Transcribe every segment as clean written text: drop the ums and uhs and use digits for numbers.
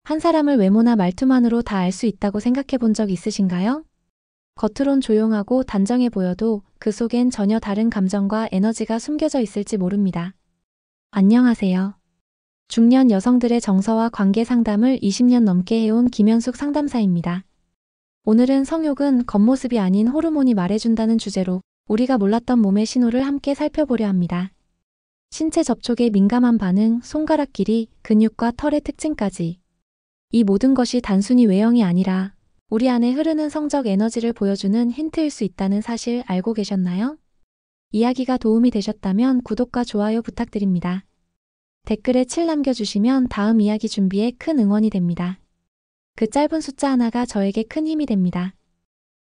한 사람을 외모나 말투만으로 다 알 수 있다고 생각해 본 적 있으신가요? 겉으론 조용하고 단정해 보여도 그 속엔 전혀 다른 감정과 에너지가 숨겨져 있을지 모릅니다. 안녕하세요. 중년 여성들의 정서와 관계 상담을 20년 넘게 해온 김현숙 상담사입니다. 오늘은 성욕은 겉모습이 아닌 호르몬이 말해준다는 주제로 우리가 몰랐던 몸의 신호를 함께 살펴보려 합니다. 신체 접촉에 민감한 반응, 손가락 길이, 근육과 털의 특징까지. 이 모든 것이 단순히 외형이 아니라 우리 안에 흐르는 성적 에너지를 보여주는 힌트일 수 있다는 사실 알고 계셨나요? 이야기가 도움이 되셨다면 구독과 좋아요 부탁드립니다. 댓글에 7 남겨주시면 다음 이야기 준비에 큰 응원이 됩니다. 그 짧은 숫자 하나가 저에게 큰 힘이 됩니다.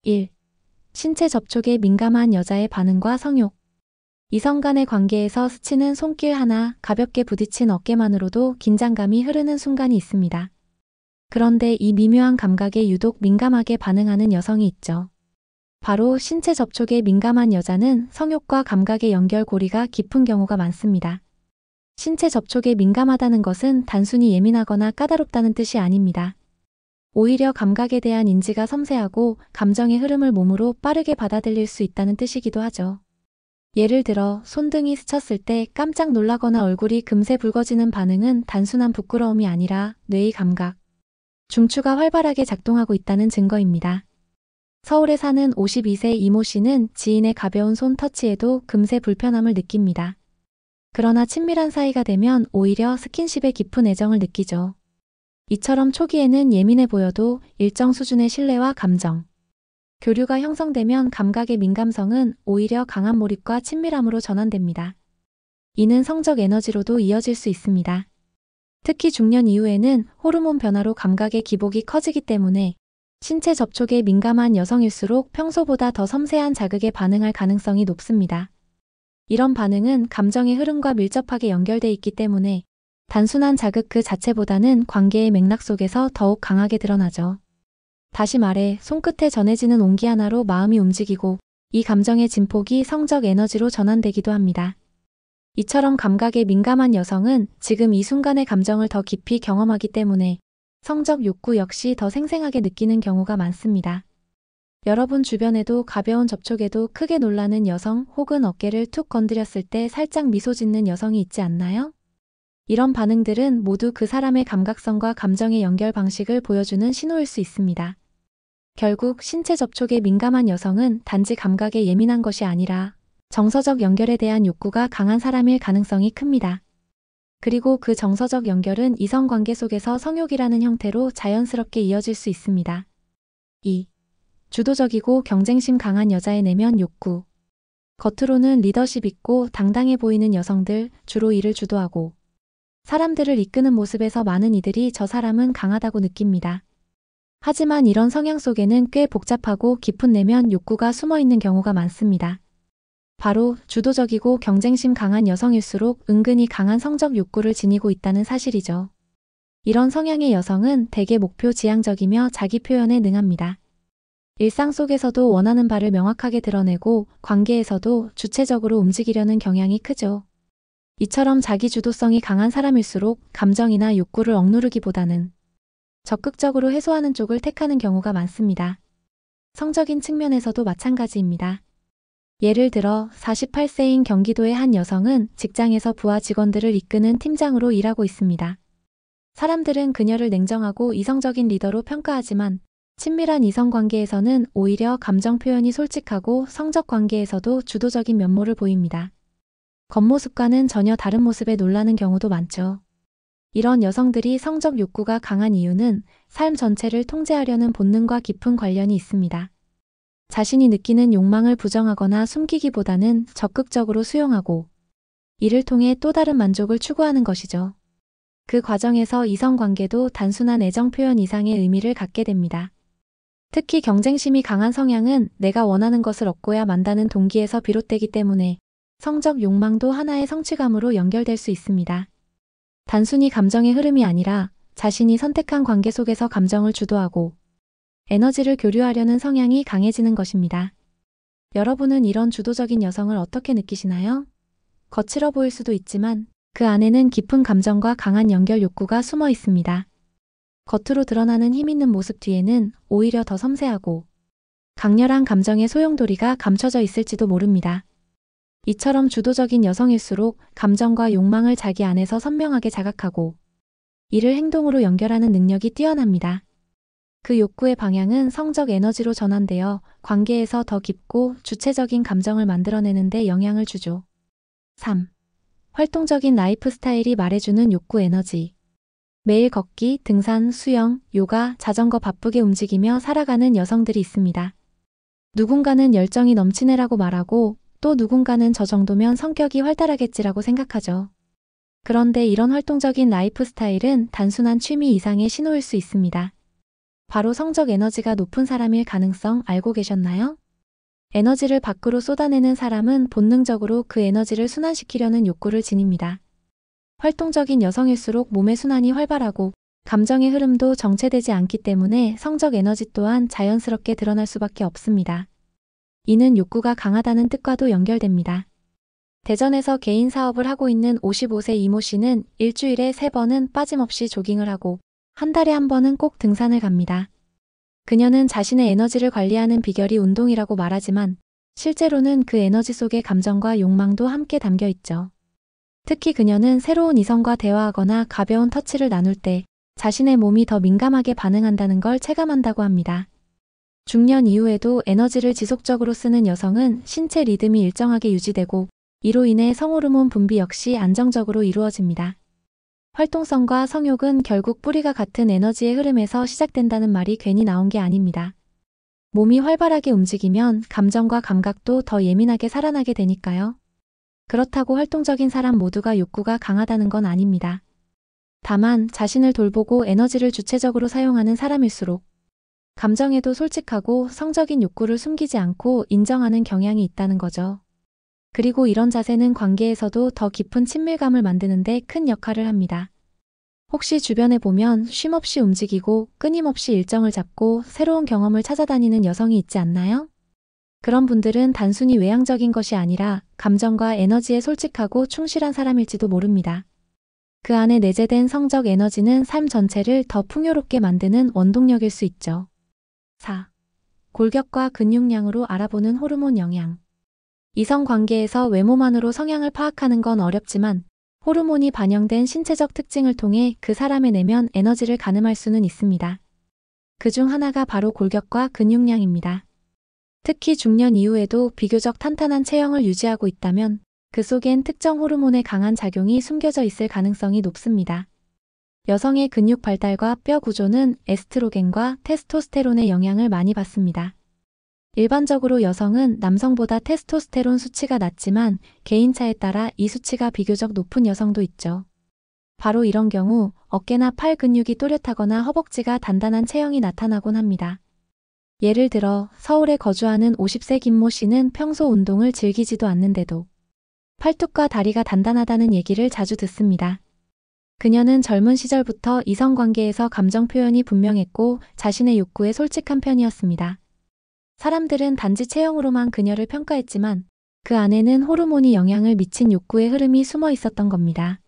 1. 신체 접촉에 민감한 여자의 반응과 성욕. 이성 간의 관계에서 스치는 손길 하나, 가볍게 부딪힌 어깨만으로도 긴장감이 흐르는 순간이 있습니다. 그런데 이 미묘한 감각에 유독 민감하게 반응하는 여성이 있죠. 바로 신체 접촉에 민감한 여자는 성욕과 감각의 연결고리가 깊은 경우가 많습니다. 신체 접촉에 민감하다는 것은 단순히 예민하거나 까다롭다는 뜻이 아닙니다. 오히려 감각에 대한 인지가 섬세하고 감정의 흐름을 몸으로 빠르게 받아들일 수 있다는 뜻이기도 하죠. 예를 들어 손등이 스쳤을 때 깜짝 놀라거나 얼굴이 금세 붉어지는 반응은 단순한 부끄러움이 아니라 뇌의 감각, 중추가 활발하게 작동하고 있다는 증거입니다. 서울에 사는 52세 이모 씨는 지인의 가벼운 손 터치에도 금세 불편함을 느낍니다. 그러나 친밀한 사이가 되면 오히려 스킨십에 깊은 애정을 느끼죠. 이처럼 초기에는 예민해 보여도 일정 수준의 신뢰와 감정, 교류가 형성되면 감각의 민감성은 오히려 강한 몰입과 친밀함으로 전환됩니다. 이는 성적 에너지로도 이어질 수 있습니다. 특히 중년 이후에는 호르몬 변화로 감각의 기복이 커지기 때문에 신체 접촉에 민감한 여성일수록 평소보다 더 섬세한 자극에 반응할 가능성이 높습니다. 이런 반응은 감정의 흐름과 밀접하게 연결돼 있기 때문에 단순한 자극 그 자체보다는 관계의 맥락 속에서 더욱 강하게 드러나죠. 다시 말해 손끝에 전해지는 온기 하나로 마음이 움직이고 이 감정의 진폭이 성적 에너지로 전환되기도 합니다. 이처럼 감각에 민감한 여성은 지금 이 순간의 감정을 더 깊이 경험하기 때문에 성적 욕구 역시 더 생생하게 느끼는 경우가 많습니다. 여러분 주변에도 가벼운 접촉에도 크게 놀라는 여성 혹은 어깨를 툭 건드렸을 때 살짝 미소 짓는 여성이 있지 않나요? 이런 반응들은 모두 그 사람의 감각성과 감정의 연결 방식을 보여주는 신호일 수 있습니다. 결국 신체 접촉에 민감한 여성은 단지 감각에 예민한 것이 아니라 정서적 연결에 대한 욕구가 강한 사람일 가능성이 큽니다. 그리고 그 정서적 연결은 이성관계 속에서 성욕이라는 형태로 자연스럽게 이어질 수 있습니다. 2. 주도적이고 경쟁심 강한 여자의 내면 욕구. 겉으로는 리더십 있고 당당해 보이는 여성들, 주로 일을 주도하고 사람들을 이끄는 모습에서 많은 이들이 저 사람은 강하다고 느낍니다. 하지만 이런 성향 속에는 꽤 복잡하고 깊은 내면 욕구가 숨어 있는 경우가 많습니다. 바로 주도적이고 경쟁심 강한 여성일수록 은근히 강한 성적 욕구를 지니고 있다는 사실이죠. 이런 성향의 여성은 대개 목표 지향적이며 자기 표현에 능합니다. 일상 속에서도 원하는 바를 명확하게 드러내고 관계에서도 주체적으로 움직이려는 경향이 크죠. 이처럼 자기 주도성이 강한 사람일수록 감정이나 욕구를 억누르기보다는 적극적으로 해소하는 쪽을 택하는 경우가 많습니다. 성적인 측면에서도 마찬가지입니다. 예를 들어 48세인 경기도의 한 여성은 직장에서 부하 직원들을 이끄는 팀장으로 일하고 있습니다. 사람들은 그녀를 냉정하고 이성적인 리더로 평가하지만 친밀한 이성관계에서는 오히려 감정 표현이 솔직하고 성적 관계에서도 주도적인 면모를 보입니다. 겉모습과는 전혀 다른 모습에 놀라는 경우도 많죠. 이런 여성들이 성적 욕구가 강한 이유는 삶 전체를 통제하려는 본능과 깊은 관련이 있습니다. 자신이 느끼는 욕망을 부정하거나 숨기기보다는 적극적으로 수용하고 이를 통해 또 다른 만족을 추구하는 것이죠. 그 과정에서 이성관계도 단순한 애정 표현 이상의 의미를 갖게 됩니다. 특히 경쟁심이 강한 성향은 내가 원하는 것을 얻고야 만다는 동기에서 비롯되기 때문에 성적 욕망도 하나의 성취감으로 연결될 수 있습니다. 단순히 감정의 흐름이 아니라 자신이 선택한 관계 속에서 감정을 주도하고 에너지를 교류하려는 성향이 강해지는 것입니다. 여러분은 이런 주도적인 여성을 어떻게 느끼시나요? 거칠어 보일 수도 있지만 그 안에는 깊은 감정과 강한 연결 욕구가 숨어 있습니다. 겉으로 드러나는 힘있는 모습 뒤에는 오히려 더 섬세하고 강렬한 감정의 소용돌이가 감춰져 있을지도 모릅니다. 이처럼 주도적인 여성일수록 감정과 욕망을 자기 안에서 선명하게 자각하고 이를 행동으로 연결하는 능력이 뛰어납니다. 그 욕구의 방향은 성적 에너지로 전환되어 관계에서 더 깊고 주체적인 감정을 만들어내는 데 영향을 주죠. 3. 활동적인 라이프 스타일이 말해주는 욕구 에너지. 매일 걷기, 등산, 수영, 요가, 자전거 바쁘게 움직이며 살아가는 여성들이 있습니다. 누군가는 열정이 넘치네라고 말하고 또 누군가는 저 정도면 성격이 활달하겠지라고 생각하죠. 그런데 이런 활동적인 라이프 스타일은 단순한 취미 이상의 신호일 수 있습니다. 바로 성적 에너지가 높은 사람일 가능성 알고 계셨나요? 에너지를 밖으로 쏟아내는 사람은 본능적으로 그 에너지를 순환시키려는 욕구를 지닙니다. 활동적인 여성일수록 몸의 순환이 활발하고 감정의 흐름도 정체되지 않기 때문에 성적 에너지 또한 자연스럽게 드러날 수밖에 없습니다. 이는 욕구가 강하다는 뜻과도 연결됩니다. 대전에서 개인 사업을 하고 있는 55세 이모 씨는 일주일에 3번은 빠짐없이 조깅을 하고 한 달에 1번은 꼭 등산을 갑니다. 그녀는 자신의 에너지를 관리하는 비결이 운동이라고 말하지만 실제로는 그 에너지 속에 감정과 욕망도 함께 담겨 있죠. 특히 그녀는 새로운 이성과 대화하거나 가벼운 터치를 나눌 때 자신의 몸이 더 민감하게 반응한다는 걸 체감한다고 합니다. 중년 이후에도 에너지를 지속적으로 쓰는 여성은 신체 리듬이 일정하게 유지되고 이로 인해 성호르몬 분비 역시 안정적으로 이루어집니다. 활동성과 성욕은 결국 뿌리가 같은 에너지의 흐름에서 시작된다는 말이 괜히 나온 게 아닙니다. 몸이 활발하게 움직이면 감정과 감각도 더 예민하게 살아나게 되니까요. 그렇다고 활동적인 사람 모두가 욕구가 강하다는 건 아닙니다. 다만 자신을 돌보고 에너지를 주체적으로 사용하는 사람일수록 감정에도 솔직하고 성적인 욕구를 숨기지 않고 인정하는 경향이 있다는 거죠. 그리고 이런 자세는 관계에서도 더 깊은 친밀감을 만드는 데 큰 역할을 합니다. 혹시 주변에 보면 쉼없이 움직이고 끊임없이 일정을 잡고 새로운 경험을 찾아다니는 여성이 있지 않나요? 그런 분들은 단순히 외향적인 것이 아니라 감정과 에너지에 솔직하고 충실한 사람일지도 모릅니다. 그 안에 내재된 성적 에너지는 삶 전체를 더 풍요롭게 만드는 원동력일 수 있죠. 4. 골격과 근육량으로 알아보는 호르몬 영향. 이성 관계에서 외모만으로 성향을 파악하는 건 어렵지만 호르몬이 반영된 신체적 특징을 통해 그 사람의 내면 에너지를 가늠할 수는 있습니다. 그중 하나가 바로 골격과 근육량입니다. 특히 중년 이후에도 비교적 탄탄한 체형을 유지하고 있다면 그 속엔 특정 호르몬의 강한 작용이 숨겨져 있을 가능성이 높습니다. 여성의 근육 발달과 뼈 구조는 에스트로겐과 테스토스테론의 영향을 많이 받습니다. 일반적으로 여성은 남성보다 테스토스테론 수치가 낮지만 개인차에 따라 이 수치가 비교적 높은 여성도 있죠. 바로 이런 경우 어깨나 팔 근육이 또렷하거나 허벅지가 단단한 체형이 나타나곤 합니다. 예를 들어 서울에 거주하는 50세 김모 씨는 평소 운동을 즐기지도 않는데도 팔뚝과 다리가 단단하다는 얘기를 자주 듣습니다. 그녀는 젊은 시절부터 이성관계에서 감정 표현이 분명했고 자신의 욕구에 솔직한 편이었습니다. 사람들은 단지 체형으로만 그녀를 평가했지만 그 안에는 호르몬이 영향을 미친 욕구의 흐름이 숨어 있었던 겁니다.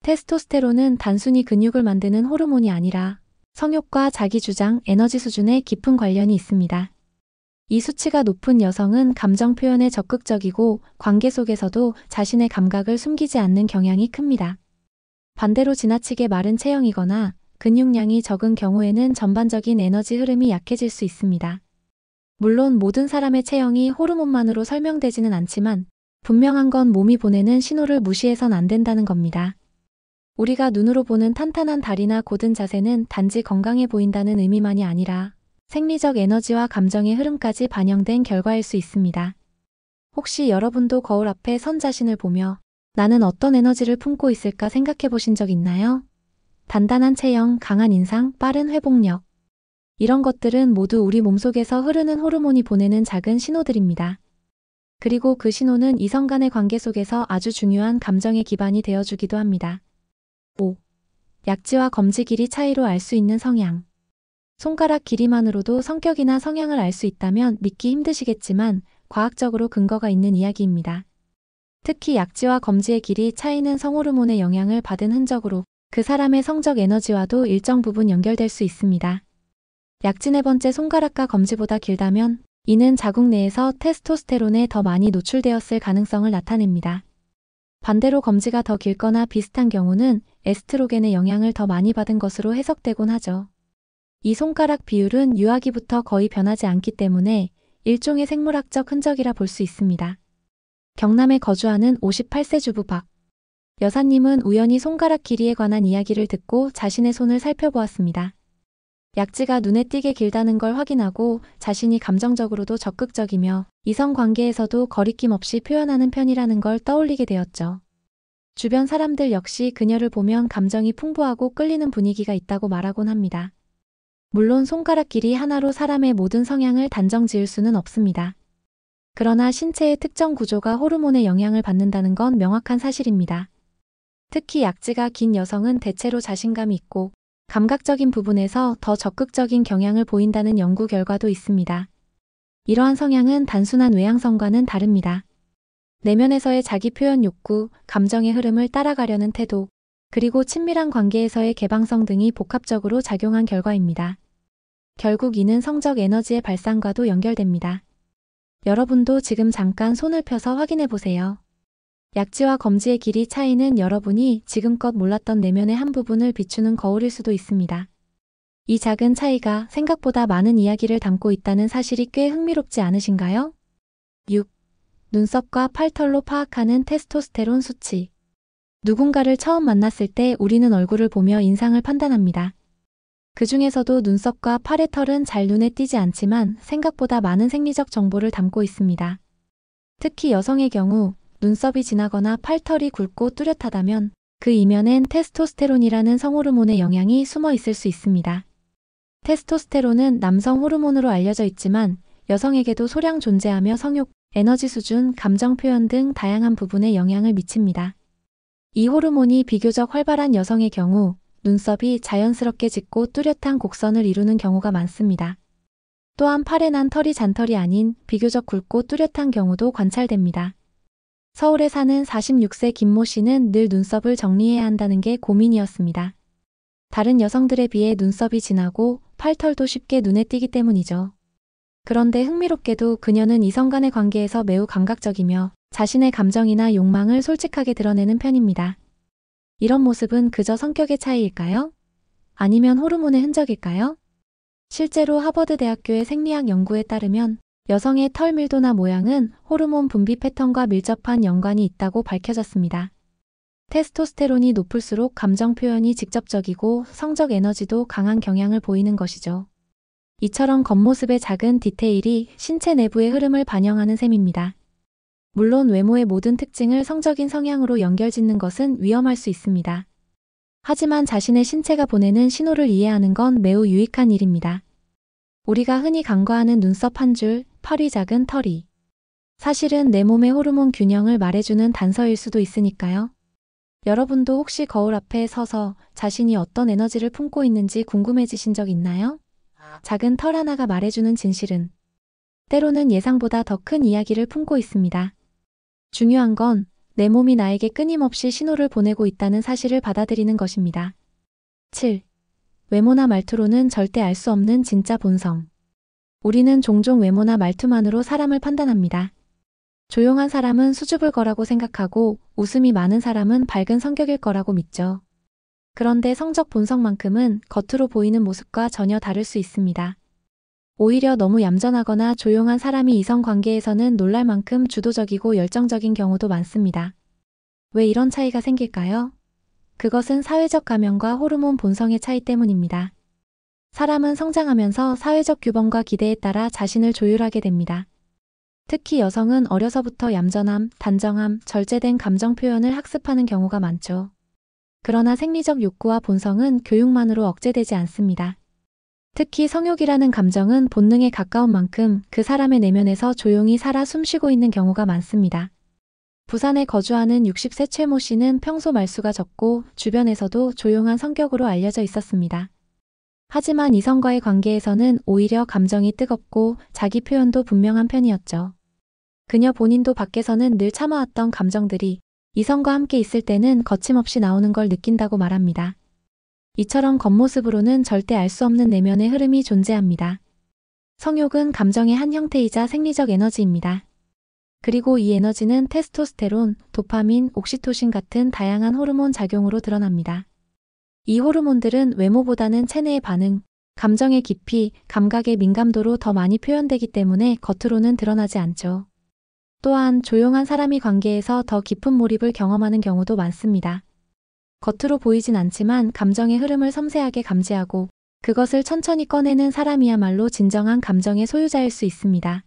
테스토스테론은 단순히 근육을 만드는 호르몬이 아니라 성욕과 자기주장, 에너지 수준에 깊은 관련이 있습니다. 이 수치가 높은 여성은 감정 표현에 적극적이고 관계 속에서도 자신의 감각을 숨기지 않는 경향이 큽니다. 반대로 지나치게 마른 체형이거나 근육량이 적은 경우에는 전반적인 에너지 흐름이 약해질 수 있습니다. 물론 모든 사람의 체형이 호르몬만으로 설명되지는 않지만 분명한 건 몸이 보내는 신호를 무시해선 안 된다는 겁니다. 우리가 눈으로 보는 탄탄한 다리나 곧은 자세는 단지 건강해 보인다는 의미만이 아니라 생리적 에너지와 감정의 흐름까지 반영된 결과일 수 있습니다. 혹시 여러분도 거울 앞에 선 자신을 보며 나는 어떤 에너지를 품고 있을까 생각해 보신 적 있나요? 단단한 체형, 강한 인상, 빠른 회복력. 이런 것들은 모두 우리 몸속에서 흐르는 호르몬이 보내는 작은 신호들입니다. 그리고 그 신호는 이성 간의 관계 속에서 아주 중요한 감정의 기반이 되어주기도 합니다. 5. 약지와 검지 길이 차이로 알 수 있는 성향. 손가락 길이만으로도 성격이나 성향을 알 수 있다면 믿기 힘드시겠지만 과학적으로 근거가 있는 이야기입니다. 특히 약지와 검지의 길이 차이는 성호르몬의 영향을 받은 흔적으로 그 사람의 성적 에너지와도 일정 부분 연결될 수 있습니다. 약진의 번째 손가락과 검지보다 길다면 이는 자궁 내에서 테스토스테론에 더 많이 노출되었을 가능성을 나타냅니다. 반대로 검지가 더 길거나 비슷한 경우는 에스트로겐의 영향을 더 많이 받은 것으로 해석되곤 하죠. 이 손가락 비율은 유아기부터 거의 변하지 않기 때문에 일종의 생물학적 흔적이라 볼 수 있습니다. 경남에 거주하는 58세 주부 박 여사님은 우연히 손가락 길이에 관한 이야기를 듣고 자신의 손을 살펴보았습니다. 약지가 눈에 띄게 길다는 걸 확인하고 자신이 감정적으로도 적극적이며 이성 관계에서도 거리낌 없이 표현하는 편이라는 걸 떠올리게 되었죠. 주변 사람들 역시 그녀를 보면 감정이 풍부하고 끌리는 분위기가 있다고 말하곤 합니다. 물론 손가락 길이 하나로 사람의 모든 성향을 단정 지을 수는 없습니다. 그러나 신체의 특정 구조가 호르몬에 영향을 받는다는 건 명확한 사실입니다. 특히 약지가 긴 여성은 대체로 자신감이 있고 감각적인 부분에서 더 적극적인 경향을 보인다는 연구 결과도 있습니다. 이러한 성향은 단순한 외향성과는 다릅니다. 내면에서의 자기 표현 욕구, 감정의 흐름을 따라가려는 태도, 그리고 친밀한 관계에서의 개방성 등이 복합적으로 작용한 결과입니다. 결국 이는 성적 에너지의 발산과도 연결됩니다. 여러분도 지금 잠깐 손을 펴서 확인해 보세요. 약지와 검지의 길이 차이는 여러분이 지금껏 몰랐던 내면의 한 부분을 비추는 거울일 수도 있습니다. 이 작은 차이가 생각보다 많은 이야기를 담고 있다는 사실이 꽤 흥미롭지 않으신가요? 6. 눈썹과 팔털로 파악하는 테스토스테론 수치. 누군가를 처음 만났을 때 우리는 얼굴을 보며 인상을 판단합니다. 그 중에서도 눈썹과 팔의 털은 잘 눈에 띄지 않지만 생각보다 많은 생리적 정보를 담고 있습니다. 특히 여성의 경우 눈썹이 진하거나 팔털이 굵고 뚜렷하다면 그 이면엔 테스토스테론이라는 성호르몬의 영향이 숨어 있을 수 있습니다. 테스토스테론은 남성 호르몬으로 알려져 있지만 여성에게도 소량 존재하며 성욕, 에너지 수준, 감정 표현 등 다양한 부분에 영향을 미칩니다. 이 호르몬이 비교적 활발한 여성의 경우 눈썹이 자연스럽게 짙고 뚜렷한 곡선을 이루는 경우가 많습니다. 또한 팔에 난 털이 잔털이 아닌 비교적 굵고 뚜렷한 경우도 관찰됩니다. 서울에 사는 46세 김모 씨는 늘 눈썹을 정리해야 한다는 게 고민이었습니다. 다른 여성들에 비해 눈썹이 진하고 팔털도 쉽게 눈에 띄기 때문이죠. 그런데 흥미롭게도 그녀는 이성 간의 관계에서 매우 감각적이며 자신의 감정이나 욕망을 솔직하게 드러내는 편입니다. 이런 모습은 그저 성격의 차이일까요? 아니면 호르몬의 흔적일까요? 실제로 하버드 대학교의 생리학 연구에 따르면 여성의 털 밀도나 모양은 호르몬 분비 패턴과 밀접한 연관이 있다고 밝혀졌습니다. 테스토스테론이 높을수록 감정 표현이 직접적이고 성적 에너지도 강한 경향을 보이는 것이죠. 이처럼 겉모습의 작은 디테일이 신체 내부의 흐름을 반영하는 셈입니다. 물론 외모의 모든 특징을 성적인 성향으로 연결짓는 것은 위험할 수 있습니다. 하지만 자신의 신체가 보내는 신호를 이해하는 건 매우 유익한 일입니다. 우리가 흔히 간과하는 눈썹 한 줄, 팔이 작은 털이. 사실은 내 몸의 호르몬 균형을 말해주는 단서일 수도 있으니까요. 여러분도 혹시 거울 앞에 서서 자신이 어떤 에너지를 품고 있는지 궁금해지신 적 있나요? 작은 털 하나가 말해주는 진실은 때로는 예상보다 더 큰 이야기를 품고 있습니다. 중요한 건 내 몸이 나에게 끊임없이 신호를 보내고 있다는 사실을 받아들이는 것입니다. 7. 외모나 말투로는 절대 알 수 없는 진짜 본성. 우리는 종종 외모나 말투만으로 사람을 판단합니다. 조용한 사람은 수줍을 거라고 생각하고 웃음이 많은 사람은 밝은 성격일 거라고 믿죠. 그런데 성적 본성만큼은 겉으로 보이는 모습과 전혀 다를 수 있습니다. 오히려 너무 얌전하거나 조용한 사람이 이성 관계에서는 놀랄 만큼 주도적이고 열정적인 경우도 많습니다. 왜 이런 차이가 생길까요? 그것은 사회적 감형과 호르몬 본성의 차이 때문입니다. 사람은 성장하면서 사회적 규범과 기대에 따라 자신을 조율하게 됩니다. 특히 여성은 어려서부터 얌전함, 단정함, 절제된 감정 표현을 학습하는 경우가 많죠. 그러나 생리적 욕구와 본성은 교육만으로 억제되지 않습니다. 특히 성욕이라는 감정은 본능에 가까운 만큼 그 사람의 내면에서 조용히 살아 숨쉬고 있는 경우가 많습니다. 부산에 거주하는 60세 최모 씨는 평소 말수가 적고 주변에서도 조용한 성격으로 알려져 있었습니다. 하지만 이성과의 관계에서는 오히려 감정이 뜨겁고 자기 표현도 분명한 편이었죠. 그녀 본인도 밖에서는 늘 참아왔던 감정들이 이성과 함께 있을 때는 거침없이 나오는 걸 느낀다고 말합니다. 이처럼 겉모습으로는 절대 알 수 없는 내면의 흐름이 존재합니다. 성욕은 감정의 한 형태이자 생리적 에너지입니다. 그리고 이 에너지는 테스토스테론, 도파민, 옥시토신 같은 다양한 호르몬 작용으로 드러납니다. 이 호르몬들은 외모보다는 체내의 반응, 감정의 깊이, 감각의 민감도로 더 많이 표현되기 때문에 겉으로는 드러나지 않죠. 또한 조용한 사람이 관계에서 더 깊은 몰입을 경험하는 경우도 많습니다. 겉으로 보이진 않지만 감정의 흐름을 섬세하게 감지하고 그것을 천천히 꺼내는 사람이야말로 진정한 감정의 소유자일 수 있습니다.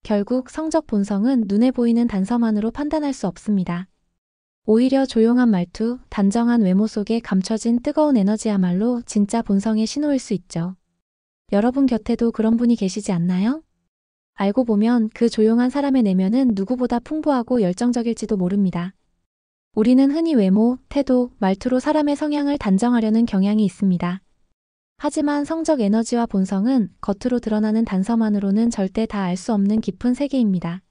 결국 성적 본성은 눈에 보이는 단서만으로 판단할 수 없습니다. 오히려 조용한 말투, 단정한 외모 속에 감춰진 뜨거운 에너지야말로 진짜 본성의 신호일 수 있죠. 여러분 곁에도 그런 분이 계시지 않나요? 알고 보면 그 조용한 사람의 내면은 누구보다 풍부하고 열정적일지도 모릅니다. 우리는 흔히 외모, 태도, 말투로 사람의 성향을 단정하려는 경향이 있습니다. 하지만 성적 에너지와 본성은 겉으로 드러나는 단서만으로는 절대 다 알 수 없는 깊은 세계입니다.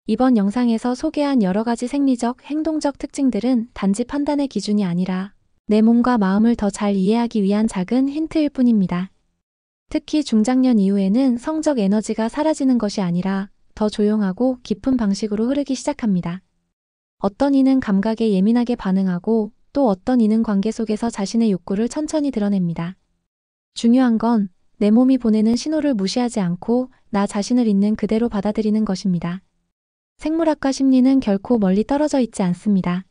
이번 영상에서 소개한 여러 가지 생리적, 행동적 특징들은 단지 판단의 기준이 아니라 내 몸과 마음을 더 잘 이해하기 위한 작은 힌트일 뿐입니다. 특히 중장년 이후에는 성적 에너지가 사라지는 것이 아니라 더 조용하고 깊은 방식으로 흐르기 시작합니다. 어떤 이는 감각에 예민하게 반응하고 또 어떤 이는 관계 속에서 자신의 욕구를 천천히 드러냅니다. 중요한 건 내 몸이 보내는 신호를 무시하지 않고 나 자신을 있는 그대로 받아들이는 것입니다. 생물학과 심리는 결코 멀리 떨어져 있지 않습니다.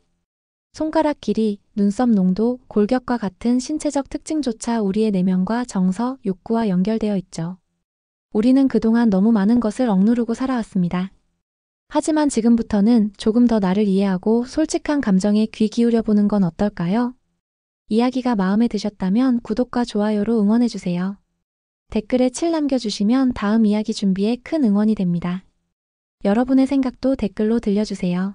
손가락 길이, 눈썹 농도, 골격과 같은 신체적 특징조차 우리의 내면과 정서, 욕구와 연결되어 있죠. 우리는 그동안 너무 많은 것을 억누르고 살아왔습니다. 하지만 지금부터는 조금 더 나를 이해하고 솔직한 감정에 귀 기울여 보는 건 어떨까요? 이야기가 마음에 드셨다면 구독과 좋아요로 응원해주세요. 댓글에 7 남겨주시면 다음 이야기 준비에 큰 응원이 됩니다. 여러분의 생각도 댓글로 들려주세요.